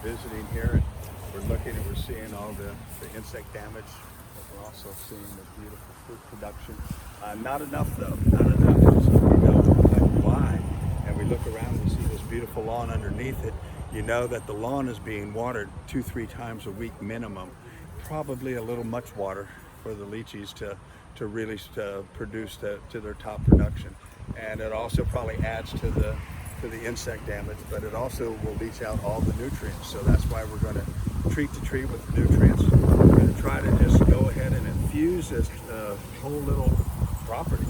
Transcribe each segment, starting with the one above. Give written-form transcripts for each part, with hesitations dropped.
visiting here, and we're looking and we're seeing all the insect damage, but we're also seeing the beautiful fruit production. Not enough though, not enough. So we know why, and we look around and we see this beautiful lawn underneath it. You know that the lawn is being watered 2-3 times a week minimum. Probably a little much water for the lychees to really produce to their top production, and it also probably adds to the insect damage, but it also will leach out all the nutrients. So that's why we're going to treat the tree with nutrients. We're going to try to just go ahead and infuse this whole little property,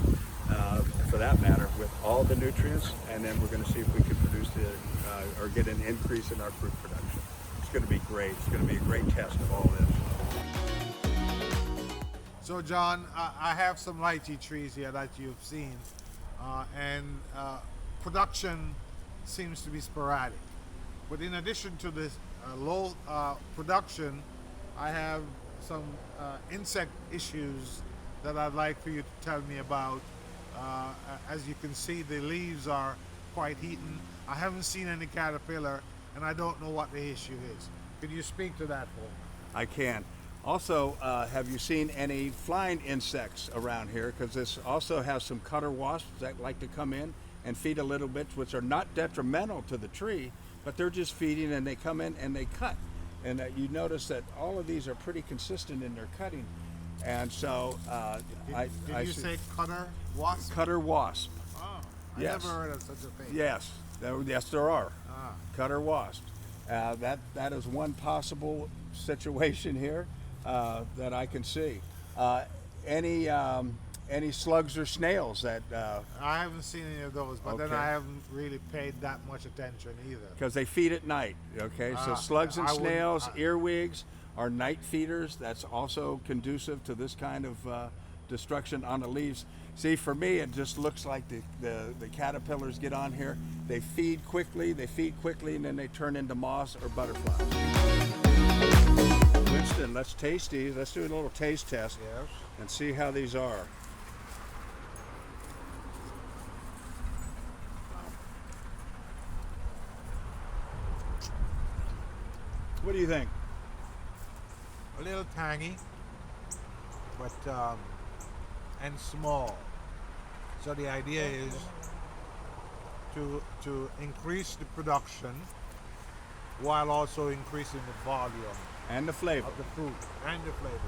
for that matter, with all the nutrients, and then we're going to see if we can produce or get an increase in our fruit production. It's going to be great. It's going to be a great test of all this. So John, I have some lychee trees here that you've seen, and production seems to be sporadic. But in addition to this low production, I have some insect issues that I'd like for you to tell me about. As you can see, the leaves are quite eaten. I haven't seen any caterpillar, and I don't know what the issue is. Could you speak to that for me? I can. Also, have you seen any flying insects around here? Because this also has some cutter wasps that like to come in and feed a little bit, which are not detrimental to the tree, but they're just feeding, and they come in and they cut. And you notice that all of these are pretty consistent in their cutting. And so Did you say cutter wasp? Cutter wasp. Oh, I Yes. never heard of such a thing. Yes, yes there are. Ah. Cutter wasp. That is one possible situation here that I can see. Any slugs or snails that? I haven't seen any of those, but then Okay. I haven't really paid that much attention either. Because they feed at night. Okay, so slugs and I wouldn't- snails, earwigs are night feeders. That's also conducive to this kind of destruction on the leaves. See, for me, it just looks like the caterpillars get on here. They feed quickly, and then they turn into moths or butterflies. Winston, let's taste these. Let's do a little taste test Yes. and see how these are. What do you think? A little tangy, but and small. So the idea is to increase the production while also increasing the volume And the flavor. of the fruit and the flavor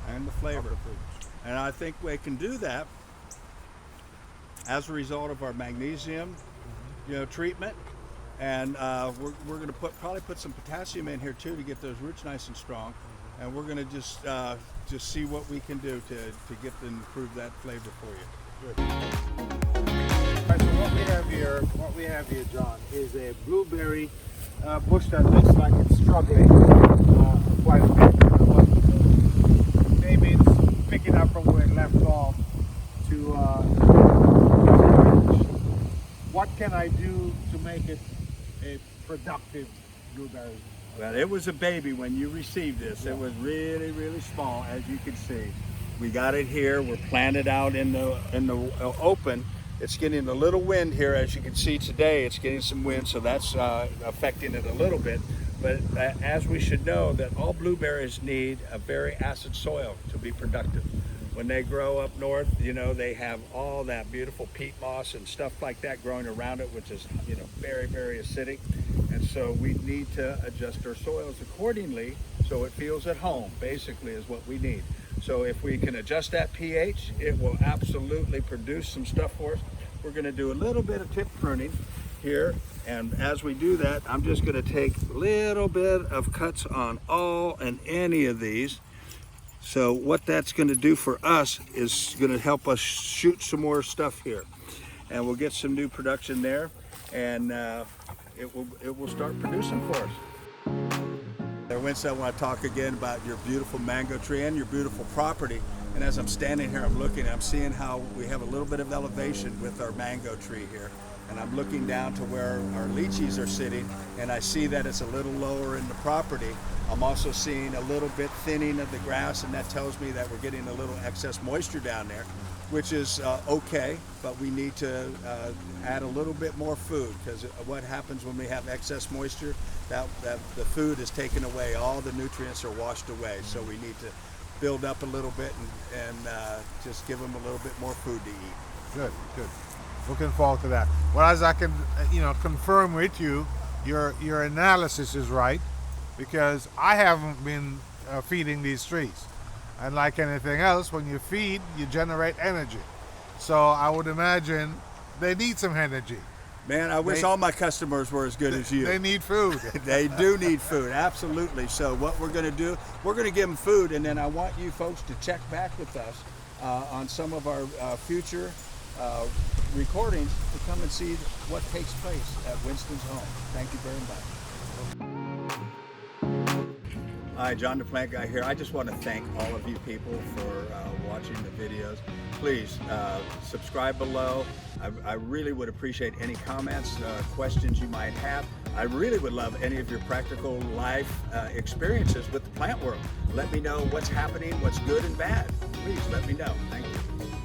And the of flavor. the fruit. And I think we can do that as a result of our magnesium, treatment. And we're going to probably put some potassium in here too to get those roots nice and strong. And we're going to just see what we can do to get and improve that flavor for you. Good. All right, so what we have here, John, is a blueberry bush that looks like it's struggling quite a bit. But maybe it's picking up from where it left off to what can I do to make it a productive blueberry? Well, it was a baby when you received this. It was really, really small, as you can see. We got it here. We're planted out in the open. It's getting a little wind here, as you can see today. It's getting some wind, so that's affecting it a little bit. But as we should know, that all blueberries need a very acid soil to be productive. When they grow up north, they have all that beautiful peat moss and stuff like that growing around it, which is, very, very acidic. And so we need to adjust our soils accordingly so it feels at home, basically, is what we need. So if we can adjust that pH, it will absolutely produce some stuff for us. We're going to do a little bit of tip pruning here. And as we do that, I'm just going to take a little bit of cuts on all and any of these. So what that's going to do for us is going to help us shoot some more stuff here. And we'll get some new production there, and it will start producing for us. Winston, I want to talk again about your beautiful mango tree and your beautiful property. And as I'm standing here, I'm seeing how we have a little bit of elevation with our mango tree here. And I'm looking down to where our lychees are sitting, and I see that it's a little lower in the property. I'm also seeing a little bit thinning of the grass, and that tells me that we're getting a little excess moisture down there. which is okay, but we need to add a little bit more food, because what happens when we have excess moisture, that the food is taken away, all the nutrients are washed away. So we need to build up a little bit and just give them a little bit more food to eat. Good, good. Looking forward to that. Well, as I can, confirm with you, your analysis is right, because I haven't been feeding these trees. And like anything else, when you feed, you generate energy. So I would imagine they need some energy. Man, I wish all my customers were as good as you. They need food. They do need food, absolutely. So what we're going to do, we're going to give them food, and then I want you folks to check back with us on some of our future recordings to come and see what takes place at Winston's home. Thank you very much. Hi, John the Plant Guy here. I just want to thank all of you people for watching the videos. Please subscribe below. I really would appreciate any comments, questions you might have. I really would love any of your practical life experiences with the plant world. Let me know what's happening, what's good and bad. Please let me know. Thank you.